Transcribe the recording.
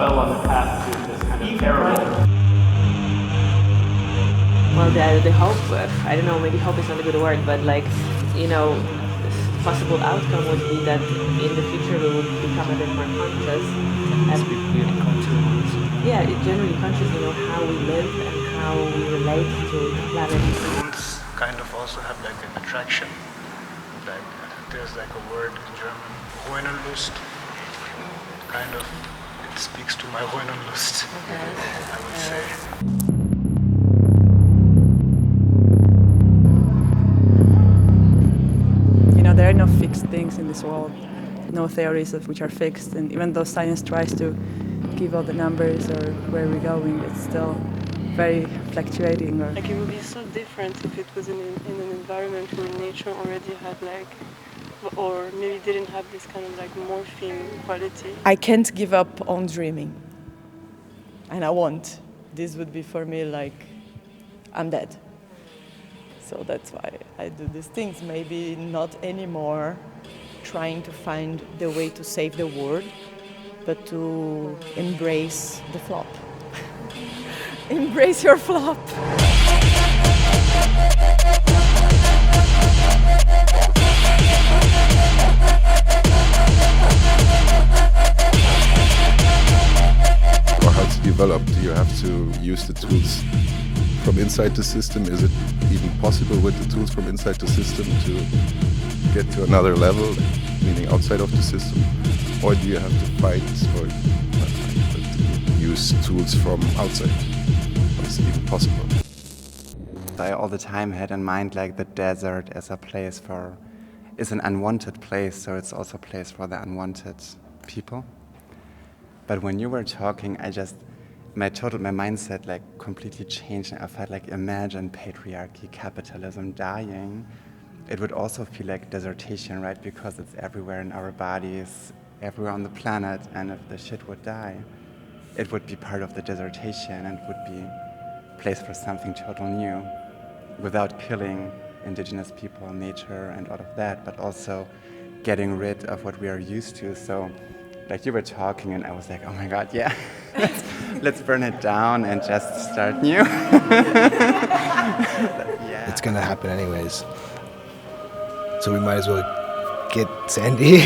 well on the path to this kind of terrible. Well, the hope, I don't know, maybe hope is not a good word, but like, you know, possible outcome would be that in the future we would become a bit more conscious. And yeah, generally conscious, you know, how we live and how we relate to the planet. Tools kind of also have like an attraction. Like there's like a word in German, Ruinenlust. Kind of, it speaks to my Ruinenlust, I would say. There are no fixed things in this world, no theories of which are fixed, and even though science tries to give all the numbers or where we're going, it's still very fluctuating. Like it would be so different if it was in an environment where nature already had like, or maybe didn't have this kind of like morphine quality. I can't give up on dreaming, and I won't. This would be for me like, I'm dead. So that's why I do these things. Maybe not anymore trying to find the way to save the world, but to embrace the flop. Embrace your flop. Or how to develop? Do you have to use the tools from inside the system? Is it even possible with the tools from inside the system to get to another level, meaning outside of the system? Or do you have to fight or use tools from outside? Or is it even possible? I all the time had in mind like the desert as a place is an unwanted place, so it's also a place for the unwanted people. But when you were talking, my mindset like completely changed. I felt like, imagine patriarchy, capitalism dying. It would also feel like desertification, right? Because it's everywhere in our bodies, everywhere on the planet, and if the shit would die, it would be part of the desertification and would be a place for something totally new, without killing indigenous people, nature, and all of that, but also getting rid of what we are used to. So, like you were talking, and I was like, oh my God, yeah, let's burn it down and just start new. Yeah. It's gonna happen anyways. So we might as well get Sandy.